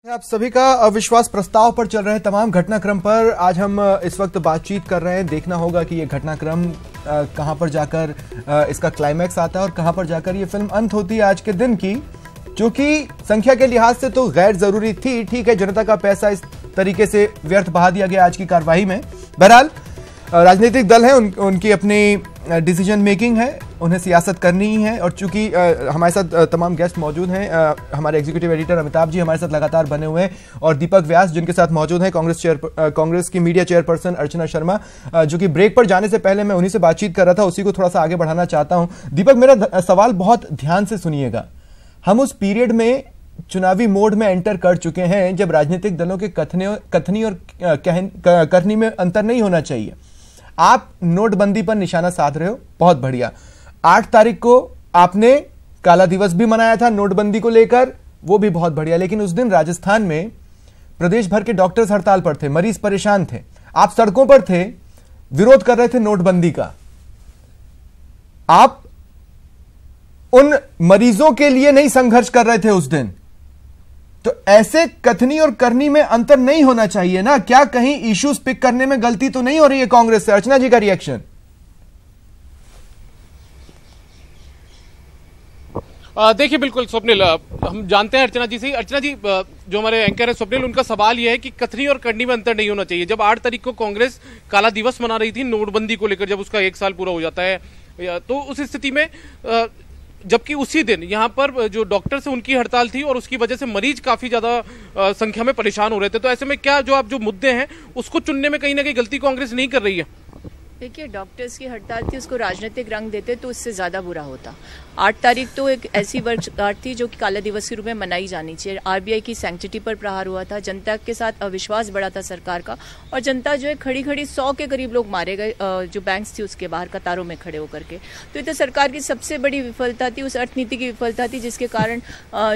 आप सभी का अविश्वास प्रस्ताव पर चल रहे तमाम घटनाक्रम पर आज हम इस वक्त बातचीत कर रहे हैं। देखना होगा कि ये घटनाक्रम कहां पर जाकर इसका क्लाइमैक्स आता है और कहां पर जाकर ये फिल्म अंत होती है आज के दिन की, जो कि संख्या के लिहाज से तो गैर जरूरी थी। ठीक है, जनता का पैसा इस तरीके से व्यर्थ बहा दिया गया आज की कार्रवाई में। बहरहाल राजनीतिक दल है, उनकी अपनी डिसीजन मेकिंग है, उन्हें सियासत करनी ही है। और चूंकि हमारे साथ तमाम गेस्ट मौजूद हैं, हमारे एग्जीक्यूटिव एडिटर अमिताभ जी हमारे साथ लगातार बने हुए हैं और दीपक व्यास जिनके साथ मौजूद हैं, कांग्रेस की मीडिया चेयरपर्सन अर्चना शर्मा, जो कि ब्रेक पर जाने से पहले मैं उन्हीं से बातचीत कर रहा था, उसी को थोड़ा सा आगे बढ़ाना चाहता हूं। दीपक, मेरा सवाल बहुत ध्यान से सुनिएगा। हम उस पीरियड में चुनावी मोड में एंटर कर चुके हैं जब राजनीतिक दलों के कथनी और करनी में अंतर नहीं होना चाहिए। आप नोटबंदी पर निशाना साध रहे हो, बहुत बढ़िया। 8 तारीख को आपने काला दिवस भी मनाया था नोटबंदी को लेकर, वो भी बहुत बढ़िया। लेकिन उस दिन राजस्थान में प्रदेश भर के डॉक्टर्स हड़ताल पर थे, मरीज परेशान थे, आप सड़कों पर थे, विरोध कर रहे थे नोटबंदी का। आप उन मरीजों के लिए नहीं संघर्ष कर रहे थे उस दिन। तो ऐसे कथनी और करनी में अंतर नहीं होना चाहिए ना? क्या कहीं इश्यूज पिक करने में गलती तो नहीं हो रही है कांग्रेस से? अर्चना जी का रिएक्शन। देखिए, बिल्कुल स्वप्निल, हम जानते हैं अर्चना जी से। अर्चना जी, जो हमारे एंकर है स्वप्निल, उनका सवाल यह है कि कथनी और करनी में अंतर नहीं होना चाहिए। जब 8 तारीख को कांग्रेस काला दिवस मना रही थी नोटबंदी को लेकर, जब उसका 1 साल पूरा हो जाता है, तो उस स्थिति में जबकि उसी दिन यहाँ पर जो डॉक्टर्स है उनकी हड़ताल थी और उसकी वजह से मरीज काफी ज्यादा संख्या में परेशान हो रहे थे। तो ऐसे में क्या जो मुद्दे हैं उसको चुनने में कहीं ना कहीं गलती कांग्रेस नहीं कर रही है? देखिए, डॉक्टर्स की हड़ताल थी, उसको राजनीतिक रंग देते तो उससे ज्यादा बुरा होता। 8 तारीख तो एक ऐसी वर्षगांठ थी जो कि काला दिवस के रूप में मनाई जानी चाहिए। आरबीआई की सैंक्टिटी पर प्रहार हुआ था, जनता के साथ अविश्वास बढ़ा था सरकार का, और जनता जो है खड़ी खड़ी 100 के करीब लोग मारे गए जो बैंक्स थी उसके बाहर कतारों में खड़े होकर के। तो ये तो सरकार की सबसे बड़ी विफलता थी, उस अर्थनीति की विफलता थी जिसके कारण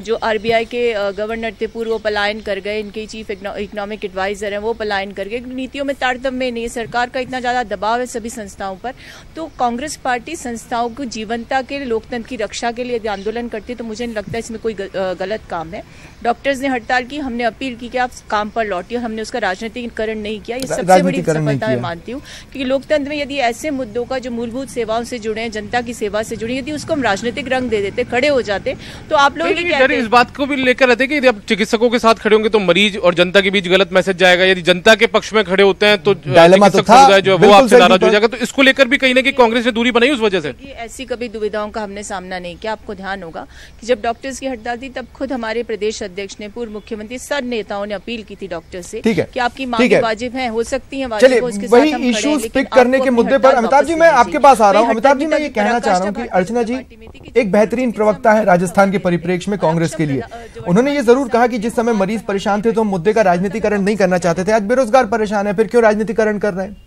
जो आरबीआई के गवर्नर थे पूर्व, वो पलायन कर गए, इनके चीफ इकोनॉमिक एडवाइजर हैं वो पलायन कर गए। नीतियों में तारतम्य नहीं है, सरकार का इतना ज्यादा दबाव है सभी संस्थाओं पर। तो कांग्रेस पार्टी संस्थाओं को जीवंतता के लिए, लोकतंत्र की रक्षा के लिए यदि आंदोलन करती है तो मुझे नहीं लगता इसमें कोई गलत काम है। डॉक्टर्स ने हड़ताल की, हमने अपील की कि आप काम पर लौटिए, हमने उसका राजनीतिकरण नहीं किया। ये सबसे बड़ी सफलता मैं मानती हूँ, क्योंकि लोकतंत्र में यदि ऐसे मुद्दों का जो मूलभूत सेवाओं से जुड़े हैं, जनता की सेवा से जुड़े, यदि उसको हम राजनीतिक रंग दे देते, खड़े हो जाते, तो आप लोग इस बात को भी लेकर रहते कि यदि आप चिकित्सकों के साथ खड़े होंगे तो मरीज और जनता के बीच गलत मैसेज जाएगा, यदि जनता के पक्ष में खड़े होते हैं तो चिकित्सक समुदाय जो है वो आपसे नाराज हो जाएगा। तो इसको लेकर भी कहीं ना कहीं कांग्रेस ने दूरी बनाई उस वजह से। ऐसी कभी दुविधाओं का हमने सामना नहीं किया। आपको ध्यान होगा कि जब डॉक्टर्स की हड़ताल थी तब खुद हमारे प्रदेश अध्यक्ष ने, पूर्व मुख्यमंत्री, सब नेताओं ने अपील की थी डॉक्टर से कि आपकी मांगें वाजिब हैं, हो सकती हैं वाजिब, उसके साथ हम खड़े हैं। इश्यूज पिक करने के मुद्दे पर अमिताभ जी मैं आपके पास आ रहा हूं। अमिताभ जी, मैं ये कहना चाह रहा हूं कि अर्चना जी एक बेहतरीन प्रवक्ता है राजस्थान के परिप्रेक्ष्य में कांग्रेस के लिए। उन्होंने ये जरूर कहा कि जिस समय मरीज परेशान थे तो मुद्दे का राजनीतिकरण नहीं करना चाहते थे। आज बेरोजगार परेशान है, फिर क्यों राजनीतिकरण कर रहे हैं?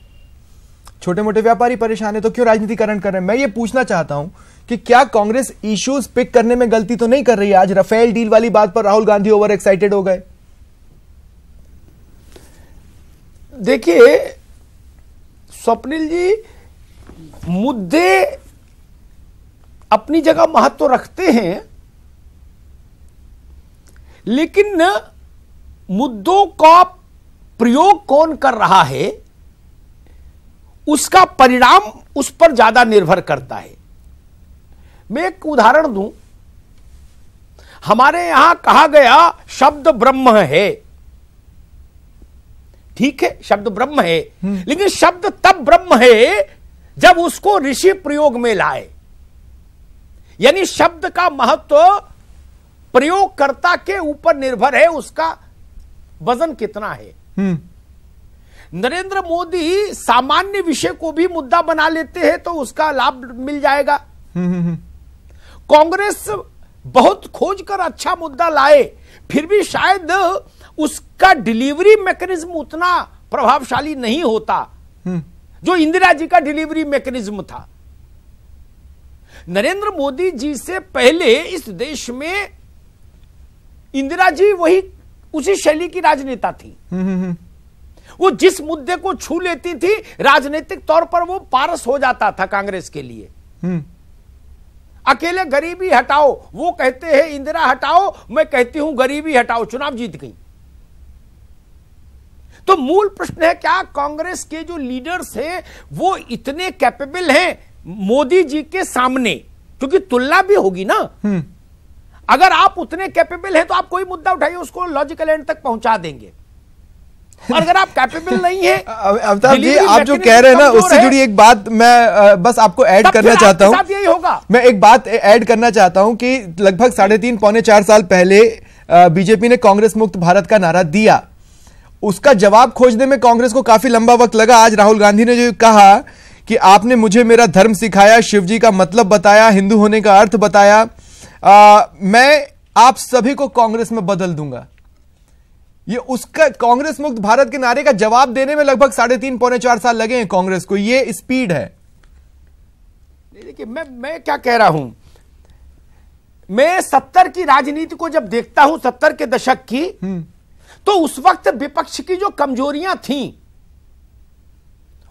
छोटे मोटे व्यापारी परेशान है तो क्यों राजनीतिकरण कर रहे हैं? मैं ये पूछना चाहता हूं कि क्या कांग्रेस इश्यूज पिक करने में गलती तो नहीं कर रही है? आज राफेल डील वाली बात पर राहुल गांधी ओवर एक्साइटेड हो गए। देखिए स्वप्निल जी, मुद्दे अपनी जगह महत्व रखते हैं, लेकिन मुद्दों का प्रयोग कौन कर रहा है उसका परिणाम उस पर ज्यादा निर्भर करता है। मैं एक उदाहरण दूं, हमारे यहां कहा गया शब्द ब्रह्म है, ठीक है, शब्द ब्रह्म है, लेकिन शब्द तब ब्रह्म है जब उसको ऋषि प्रयोग में लाए। यानी शब्द का महत्व प्रयोगकर्ता के ऊपर निर्भर है, उसका वजन कितना है। नरेंद्र मोदी सामान्य विषय को भी मुद्दा बना लेते हैं तो उसका लाभ मिल जाएगा। कांग्रेस बहुत खोजकर अच्छा मुद्दा लाए, फिर भी शायद उसका डिलीवरी मैकेनिज्म उतना प्रभावशाली नहीं होता जो इंदिरा जी का डिलीवरी मैकेनिज्म था। नरेंद्र मोदी जी से पहले इस देश में इंदिरा जी वही उसी शैली की राजनेता थी। वो जिस मुद्दे को छू लेती थी राजनीतिक तौर पर वो पारस हो जाता था कांग्रेस के लिए। अकेले गरीबी हटाओ, वो कहते हैं इंदिरा हटाओ, मैं कहती हूं गरीबी हटाओ, चुनाव जीत गई। तो मूल प्रश्न है, क्या कांग्रेस के जो लीडर्स हैं वो इतने कैपेबल हैं मोदी जी के सामने? क्योंकि तुलना भी होगी ना। अगर आप उतने कैपेबल हैं तो आप कोई मुद्दा उठाइए, उसको लॉजिकल एंड तक पहुंचा देंगे। और अगर आप कैपेबल नहीं है, अमिताभ जी आप जो कह रहे हैं ना, उससे जुड़ी एक बात मैं बस आपको ऐड करना चाहता हूं। यही होगा। मैं एक बात ऐड करना चाहता हूं कि लगभग 3.5 पौने 4 साल पहले बीजेपी ने कांग्रेस मुक्त भारत का नारा दिया। उसका जवाब खोजने में कांग्रेस को काफी लंबा वक्त लगा। आज राहुल गांधी ने जो कहा कि आपने मुझे मेरा धर्म सिखाया, शिवजी का मतलब बताया, हिंदू होने का अर्थ बताया, मैं आप सभी को कांग्रेस में बदल दूंगा। ये उसका कांग्रेस मुक्त भारत के नारे का जवाब देने में लगभग 3.5 पौने 4 साल लगे हैं कांग्रेस को। ये स्पीड है। देखिए मैं क्या कह रहा हूं, मैं 70 की राजनीति को जब देखता हूं, 70 के दशक की, तो उस वक्त विपक्ष की जो कमजोरियां थीं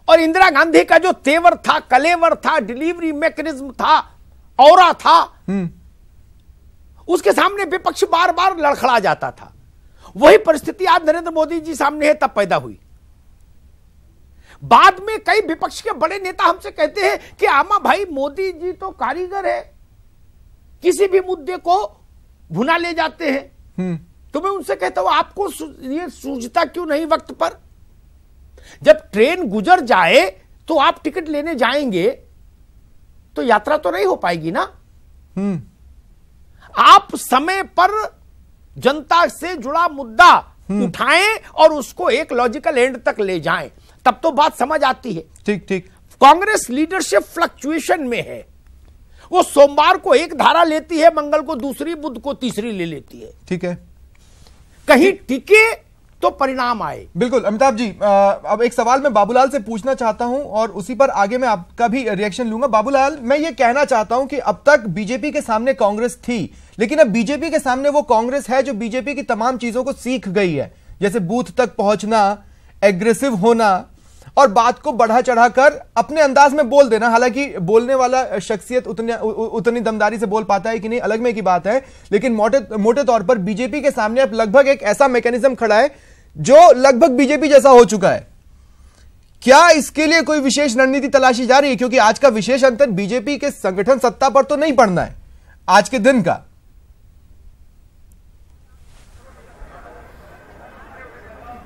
और इंदिरा गांधी का जो तेवर था, कलेवर था, डिलीवरी मैकेनिज्म था, औरा था, उसके सामने विपक्ष बार बार लड़खड़ा जाता था। वही परिस्थिति आज नरेंद्र मोदी जी सामने है, तब पैदा हुई। बाद में कई विपक्ष के बड़े नेता हमसे कहते हैं कि आमा भाई मोदी जी तो कारीगर है, किसी भी मुद्दे को भुना ले जाते हैं। तो मैं उनसे कहता हूं, आपको ये सूझता क्यों नहीं वक्त पर? जब ट्रेन गुजर जाए तो आप टिकट लेने जाएंगे तो यात्रा तो नहीं हो पाएगी ना। आप समय पर जनता से जुड़ा मुद्दा उठाएं और उसको एक लॉजिकल एंड तक ले जाएं, तब तो बात समझ आती है। ठीक ठीक। कांग्रेस लीडरशिप फ्लक्चुएशन में है। वो सोमवार को एक धारा लेती है, मंगल को दूसरी, बुध को तीसरी ले लेती है। ठीक है, कहीं टिके तो परिणाम आए। बिल्कुल। अमिताभ जी अब एक सवाल मैं बाबूलाल से पूछना चाहता हूं और उसी पर आगे मैं आपका भी रिएक्शन लूंगा। बाबूलाल, मैं ये कहना चाहता हूं कि अब तक बीजेपी के सामने कांग्रेस थी, लेकिन अब बीजेपी के सामने वो कांग्रेस है जो बीजेपी की तमाम चीजों को सीख गई है, जैसे बूथ तक पहुंचना, एग्रेसिव होना और बात को बढ़ा चढ़ाकर अपने अंदाज में बोल देना। हालांकि बोलने वाला शख्सियत उतनी दमदारी से बोल पाता है कि नहीं, अलग में की बात है, लेकिन मोटे तौर पर बीजेपी के सामने अब लगभग एक ऐसा मैकेनिज्म खड़ा है जो लगभग बीजेपी जैसा हो चुका है। क्या इसके लिए कोई विशेष रणनीति तलाशी जा रही है? क्योंकि आज का विशेष अंतर बीजेपी के संगठन सत्ता पर तो नहीं पड़ना है आज के दिन का।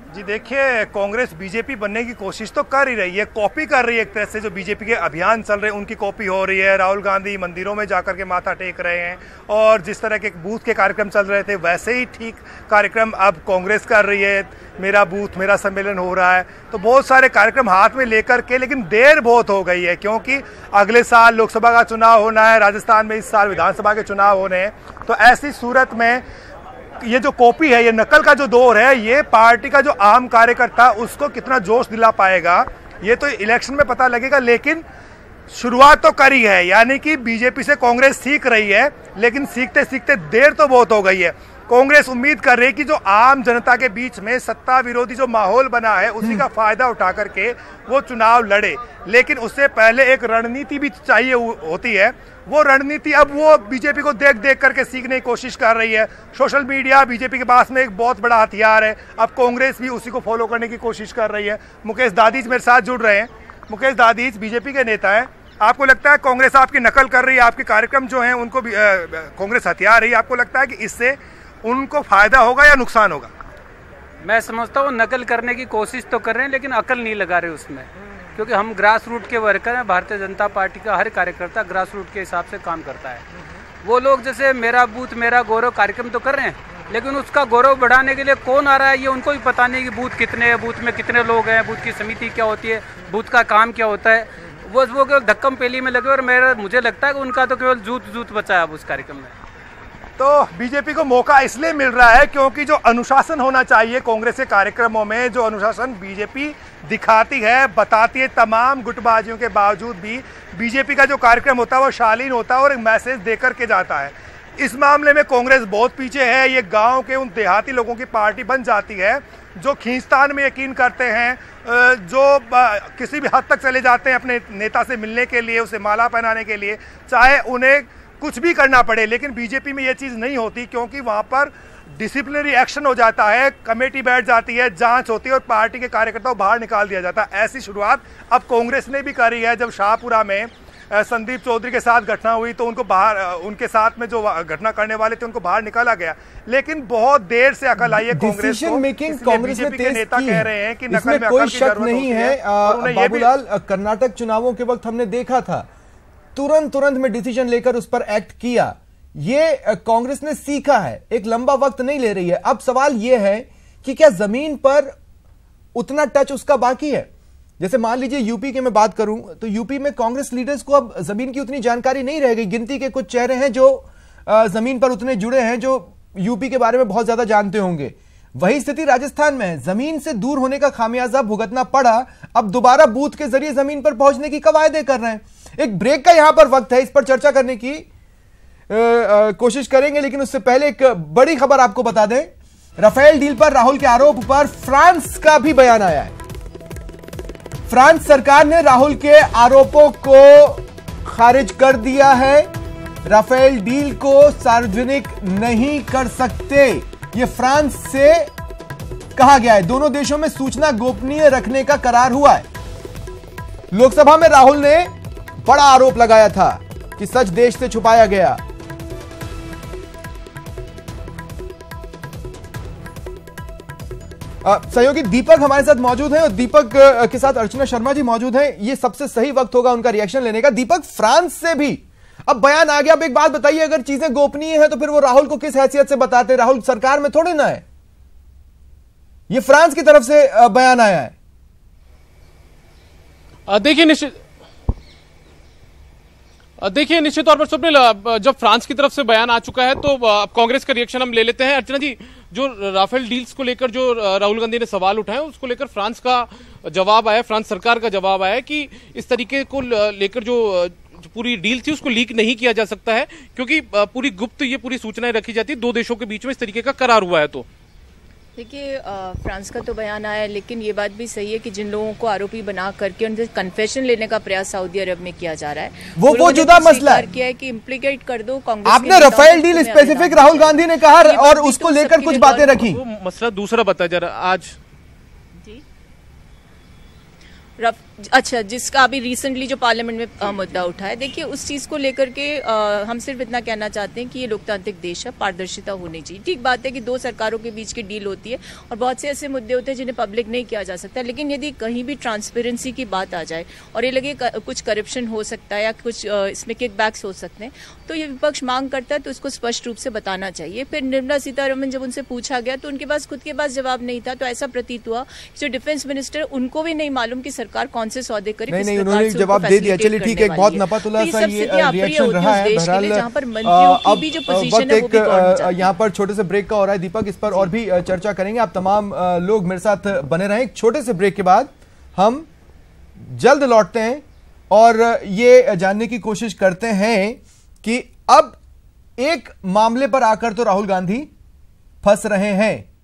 जी देखिए, कांग्रेस बीजेपी बनने की कोशिश तो कर ही रही है, कॉपी कर रही है एक तरह से। जो बीजेपी के अभियान चल रहे हैं उनकी कॉपी हो रही है। राहुल गांधी मंदिरों में जाकर के माथा टेक रहे हैं और जिस तरह के बूथ के कार्यक्रम चल रहे थे वैसे ही ठीक कार्यक्रम अब कांग्रेस कर रही है। मेरा बूथ मेरा सम्मेलन हो रहा है, तो बहुत सारे कार्यक्रम हाथ में लेकर के, लेकिन देर बहुत हो गई है क्योंकि अगले साल लोकसभा का चुनाव होना है, राजस्थान में इस साल विधानसभा के चुनाव होने हैं। तो ऐसी सूरत में ये जो कॉपी है, ये नकल का जो दौर है, ये पार्टी का जो आम कार्यकर्ता उसको कितना जोश दिला पाएगा ये तो इलेक्शन में पता लगेगा। लेकिन शुरुआत तो करी है, यानी कि बीजेपी से कांग्रेस सीख रही है, लेकिन सीखते सीखते देर तो बहुत हो गई है। कांग्रेस उम्मीद कर रही है कि जो आम जनता के बीच में सत्ता विरोधी जो माहौल बना है उसी का फायदा उठा करके वो चुनाव लड़े, लेकिन उससे पहले एक रणनीति भी चाहिए होती है। वो रणनीति अब वो बीजेपी को देख देख करके सीखने की कोशिश कर रही है। सोशल मीडिया बीजेपी के पास में एक बहुत बड़ा हथियार है, अब कांग्रेस भी उसी को फॉलो करने की कोशिश कर रही है। मुकेश दादीज मेरे साथ जुड़ रहे हैं। मुकेश दादीज बीजेपी के नेता हैं, आपको लगता है कांग्रेस आपकी नकल कर रही है, आपके कार्यक्रम जो हैं उनको भी कांग्रेस हथियार रही है, आपको लगता है कि इससे उनको फायदा होगा या नुकसान होगा? मैं समझता हूँ नकल करने की कोशिश तो कर रहे हैं लेकिन अकल नहीं लगा रहे उसमें, क्योंकि हम ग्रास रूट के वर्कर हैं। भारतीय जनता पार्टी का हर कार्यकर्ता ग्रास रूट के हिसाब से काम करता है। वो लोग जैसे मेरा बूथ मेरा गौरव कार्यक्रम तो कर रहे हैं, लेकिन उसका गौरव बढ़ाने के लिए कौन आ रहा है ये उनको भी पता नहीं कि बूथ कितने हैं, बूथ में कितने लोग हैं, बूथ की समिति क्या होती है, बूथ का काम क्या होता है। वो केवल धक्कम पेली में लगे और मुझे लगता है कि उनका तो केवल जूत बचा है अब उस कार्यक्रम में। तो बीजेपी को मौका इसलिए मिल रहा है क्योंकि जो अनुशासन होना चाहिए कांग्रेस के कार्यक्रमों में, जो अनुशासन बीजेपी दिखाती है, बताती है, तमाम गुटबाजियों के बावजूद भी बीजेपी का जो कार्यक्रम होता है वो शालीन होता है और एक मैसेज देकर के जाता है। इस मामले में कांग्रेस बहुत पीछे है। ये गांव के उन देहाती लोगों की पार्टी बन जाती है जो खींचतान में यकीन करते हैं, जो किसी भी हद तक चले जाते हैं अपने नेता से मिलने के लिए, उसे माला पहनाने के लिए, चाहे उन्हें कुछ भी करना पड़े। लेकिन बीजेपी में ये चीज़ नहीं होती क्योंकि वहाँ पर डिसिप्लिनरी एक्शन हो जाता है, कमेटी बैठ जाती है, जांच होती है और पार्टी के कार्यकर्ताओं को बाहर निकाल दिया जाता है। ऐसी शुरुआत अब कांग्रेस ने भी करी है। जब शाहपुरा में संदीप चौधरी के साथ घटना हुई तो उनको बाहर, उनके साथ में जो घटना करने वाले थे उनको बाहर निकाला गया, लेकिन बहुत देर से अकल आई है कांग्रेस को। मेकिंग कांग्रेस ने तेज नेता कह रहे हैं कि इसमें कोई शक नहीं है। बाबूलाल, कर्नाटक चुनावों के वक्त हमने देखा था तुरंत में डिसीजन लेकर उस पर एक्ट किया। ये कांग्रेस ने सीखा है, एक लंबा वक्त नहीं ले रही है। अब सवाल यह है कि क्या जमीन पर उतना टच उसका बाकी है? जैसे मान लीजिए यूपी की मैं बात करूं तो यूपी में कांग्रेस लीडर्स को अब जमीन की उतनी जानकारी नहीं रह गई। गिनती के कुछ चेहरे हैं जो जमीन पर उतने जुड़े हैं, जो यूपी के बारे में बहुत ज्यादा जानते होंगे। वही स्थिति राजस्थान में है। जमीन से दूर होने का खामियाजा भुगतना पड़ा। अब दोबारा बूथ के जरिए जमीन पर पहुंचने की कवायदे कर रहे हैं। एक ब्रेक का यहां पर वक्त है, इस पर चर्चा करने की कोशिश करेंगे, लेकिन उससे पहले एक बड़ी खबर आपको बता दें। राफेल डील पर राहुल के आरोप पर फ्रांस का भी बयान आया है। फ्रांस सरकार ने राहुल के आरोपों को खारिज कर दिया है। राफेल डील को सार्वजनिक नहीं कर सकते, यह फ्रांस से कहा गया है। दोनों देशों में सूचना गोपनीय रखने का करार हुआ है। लोकसभा में राहुल ने बड़ा आरोप लगाया था कि सच देश से छुपाया गया। सहयोगी दीपक हमारे साथ मौजूद हैं और दीपक के साथ अर्चना शर्मा जी मौजूद हैं। ये सबसे सही वक्त होगा उनका रिएक्शन लेने का। दीपक, फ्रांस से भी अब बयान आ गया। अब एक बात बताइए, अगर चीजें गोपनीय है तो फिर वो राहुल को किस हैसियत से बताते? राहुल सरकार में थोड़े ना है। ये फ्रांस की तरफ से बयान आया है। देखिए निश्चित तौर पर स्वप्निल, जब फ्रांस की तरफ से बयान आ चुका है तो अब कांग्रेस का रिएक्शन हम ले लेते हैं। अर्चना जी, जो राफेल डील्स को लेकर जो राहुल गांधी ने सवाल उठाए उसको लेकर फ्रांस का जवाब आया, फ्रांस सरकार का जवाब आया कि इस तरीके को लेकर जो पूरी डील थी उसको लीक नहीं किया जा सकता है, क्योंकि पूरी गुप्त ये पूरी सूचनाएं रखी जाती है। दो देशों के बीच में इस तरीके का करार हुआ है। तो देखिए, फ्रांस का तो बयान आया, लेकिन ये बात भी सही है कि जिन लोगों को आरोपी बना करके उनसे कन्फेशन लेने का प्रयास सऊदी अरब में किया जा रहा है, वो जुदा मसला है। किया है कि इम्प्लीकेट कर दो कांग्रेस। आपने Rafale deal specific Rahul Gandhi ने कहा और उसको लेकर कुछ बातें रखी। वो मसला दूसरा बता जरा आज। अच्छा, जिसका अभी रिसेंटली जो पार्लियामेंट में मुद्दा उठा है, देखिए उस चीज को लेकर के हम सिर्फ इतना कहना चाहते हैं कि ये लोकतांत्रिक देश है, पारदर्शिता होनी चाहिए। ठीक बात है कि दो सरकारों के बीच की डील होती है और बहुत से ऐसे मुद्दे होते हैं जिन्हें पब्लिक नहीं किया जा सकता, लेकिन यदि कहीं भी ट्रांसपेरेंसी की बात आ जाए और ये लगे कुछ करप्शन हो सकता है या कुछ इसमें किकबैक्स हो सकते हैं, तो ये विपक्ष मांग करता है तो इसको स्पष्ट रूप से बताना चाहिए। फिर निर्मला सीतारमण जब उनसे पूछा गया तो उनके पास खुद के पास जवाब नहीं था, तो ऐसा प्रतीत हुआ जो डिफेंस मिनिस्टर, उनको भी नहीं मालूम कि सरकार कौन से सौदे करे। नहीं, उन्होंने जवाब दे दिया। चलिए ठीक है, एक बहुत नपतुला सा ये रिएक्शन रहा है। बहरहाल अब वक्त एक यहाँ पर छोटे से ब्रेक का हो रहा है। दीपक, इस पर और भी चर्चा करेंगे। आप तमाम लोग मेरे साथ बने रहें। एक छोटे से ब्रेक के बाद हम जल्द लौटते हैं और ये जानने की कोशिश करते हैं कि अब एक मामले पर आकर तो राहुल गांधी फंस रहे हैं।